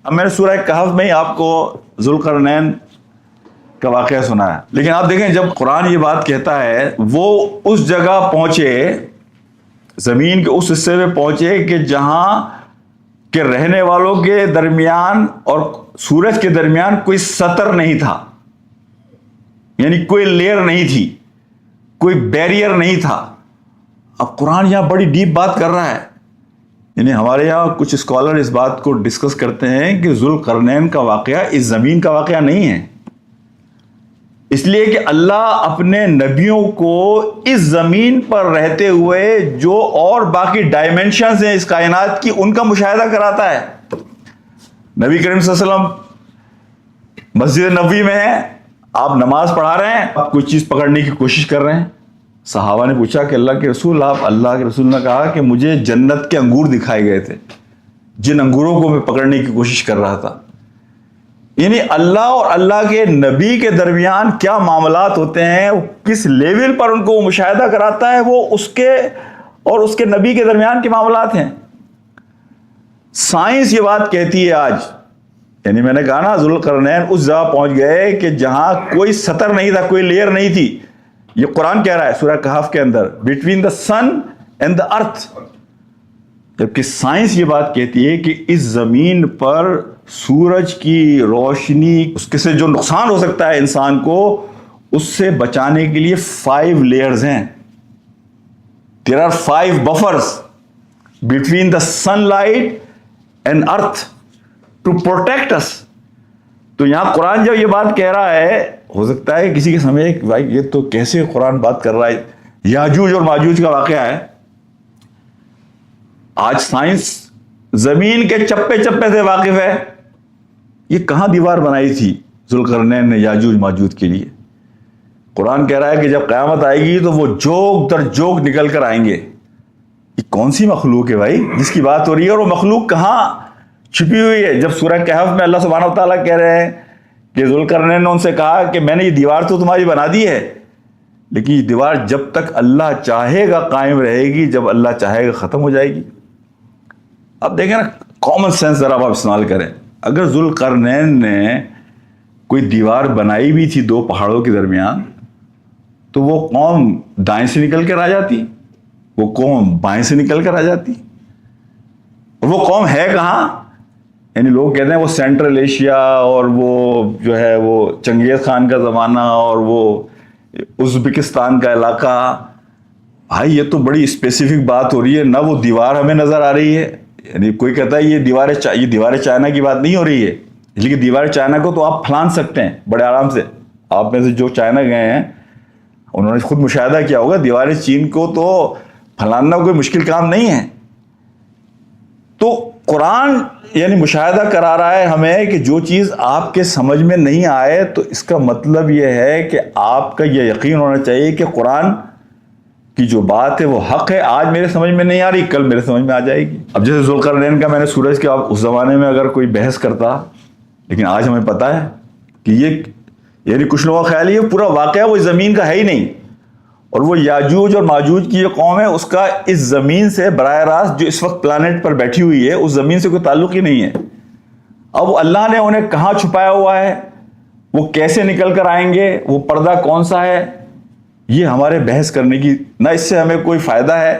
اب میں نے سورہ کہف میں ہی آپ کو ذوالقرنین کا واقعہ سنا ہے، لیکن آپ دیکھیں جب قرآن یہ بات کہتا ہے وہ اس جگہ پہنچے، زمین کے اس حصے میں پہنچے کہ جہاں کہ رہنے والوں کے درمیان اور سورج کے درمیان کوئی سطر نہیں تھا، یعنی کوئی لیئر نہیں تھی، کوئی بیریئر نہیں تھا۔ اب قرآن یہاں بڑی ڈیپ بات کر رہا ہے، یعنی ہمارے یہاں کچھ اسکالر اس بات کو ڈسکس کرتے ہیں کہ ذوالقرنین کا واقعہ اس زمین کا واقعہ نہیں ہے، اس لیے کہ اللہ اپنے نبیوں کو اس زمین پر رہتے ہوئے جو اور باقی ڈائمینشنز ہیں اس کائنات کی ان کا مشاہدہ کراتا ہے۔ نبی کریم صلی اللہ علیہ وسلم مسجد نبوی میں ہیں، آپ نماز پڑھا رہے ہیں، آپ کوئی چیز پکڑنے کی کوشش کر رہے ہیں، صحابہ نے پوچھا کہ اللہ کے رسول، آپ اللہ کے رسول نے کہا کہ مجھے جنت کے انگور دکھائے گئے تھے جن انگوروں کو میں پکڑنے کی کوشش کر رہا تھا۔ یعنی اللہ اور اللہ کے نبی کے درمیان کیا معاملات ہوتے ہیں، کس لیول پر ان کو وہ مشاہدہ کراتا ہے، وہ اس کے اور اس کے نبی کے درمیان کے معاملات ہیں۔ سائنس یہ بات کہتی ہے آج، یعنی میں نے کہا نا ذوالقرنین اس جگہ پہنچ گئے کہ جہاں کوئی سطر نہیں تھا، کوئی لیئر نہیں تھی۔ یہ قرآن کہہ رہا ہے سورہ کہف کے اندر، between the sun and the ارتھ، جبکہ سائنس یہ بات کہتی ہے کہ اس زمین پر سورج کی روشنی، اس کے سے جو نقصان ہو سکتا ہے انسان کو، اس سے بچانے کے لیے 5 لیئرز ہیں۔ There are 5 buffers between the sunlight and earth to protect us۔ تو یہاں قرآن جب یہ بات کہہ رہا ہے، ہو سکتا ہے کسی کے سمجھے کہ بھائی یہ تو کیسے قرآن بات کر رہا ہے، یاجوج اور ماجوج کا واقعہ ہے۔ آج سائنس زمین کے چپے چپے سے واقف ہے، یہ کہاں دیوار بنائی تھی ذوالقرنین نے یاجوج ماجوج کے لیے؟ قرآن کہہ رہا ہے کہ جب قیامت آئے گی تو وہ جوک در جوک نکل کر آئیں گے۔ یہ کون سی مخلوق ہے بھائی جس کی بات ہو رہی ہے، اور وہ مخلوق کہاں چھپی ہوئی ہے؟ جب سورہ کہف میں اللہ سبحانہ وتعالیٰ کہہ رہے ہیں کہ ذوالقرنین نے ان سے کہا کہ میں نے یہ دیوار تو تمہاری بنا دی ہے، لیکن یہ دیوار جب تک اللہ چاہے گا قائم رہے گی، جب اللہ چاہے گا ختم ہو جائے گی۔ اب دیکھیں نا، کامن سینس ذرا آپ استعمال کریں، اگر ذوالقرنین نے کوئی دیوار بنائی بھی تھی 2 پہاڑوں کے درمیان، تو وہ قوم دائیں سے نکل کر آ جاتی، وہ قوم بائیں سے نکل کر آ جاتی، اور وہ قوم ہے کہاں؟ یعنی لوگ کہتے ہیں وہ سینٹرل ایشیا اور وہ جو ہے وہ چنگیز خان کا زمانہ اور وہ ازبکستان کا علاقہ۔ بھائی یہ تو بڑی اسپیسیفک بات ہو رہی ہے، نہ وہ دیوار ہمیں نظر آ رہی ہے، یعنی کوئی کہتا ہے یہ دیوار چائنا کی بات نہیں ہو رہی ہے، لیکن دیوار چائنا کو تو آپ پھلان سکتے ہیں بڑے آرام سے۔ آپ میں سے جو چائنا گئے ہیں انہوں نے خود مشاہدہ کیا ہوگا، دیوار چین کو تو پھلاننا کوئی مشکل کام نہیں ہے۔ تو قرآن یعنی مشاہدہ کرا رہا ہے ہمیں کہ جو چیز آپ کے سمجھ میں نہیں آئے تو اس کا مطلب یہ ہے کہ آپ کا یہ یقین ہونا چاہیے کہ قرآن کی جو بات ہے وہ حق ہے۔ آج میرے سمجھ میں نہیں آ رہی، کل میرے سمجھ میں آ جائے گی۔ اب جیسے ذوالقرنین کا میں نے سورج کے اس زمانے میں اگر کوئی بحث کرتا، لیکن آج ہمیں پتہ ہے کہ یہ یعنی کچھ لوگوں کا خیال یہ پورا واقعہ وہ زمین کا ہے ہی نہیں، اور وہ یاجوج اور ماجوج کی جو قوم ہے اس کا اس زمین سے براہ راست جو اس وقت پلانٹ پر بیٹھی ہوئی ہے اس زمین سے کوئی تعلق ہی نہیں ہے۔ اب اللہ نے انہیں کہاں چھپایا ہوا ہے، وہ کیسے نکل کر آئیں گے، وہ پردہ کون سا ہے، یہ ہمارے بحث کرنے کی نہ اس سے ہمیں کوئی فائدہ ہے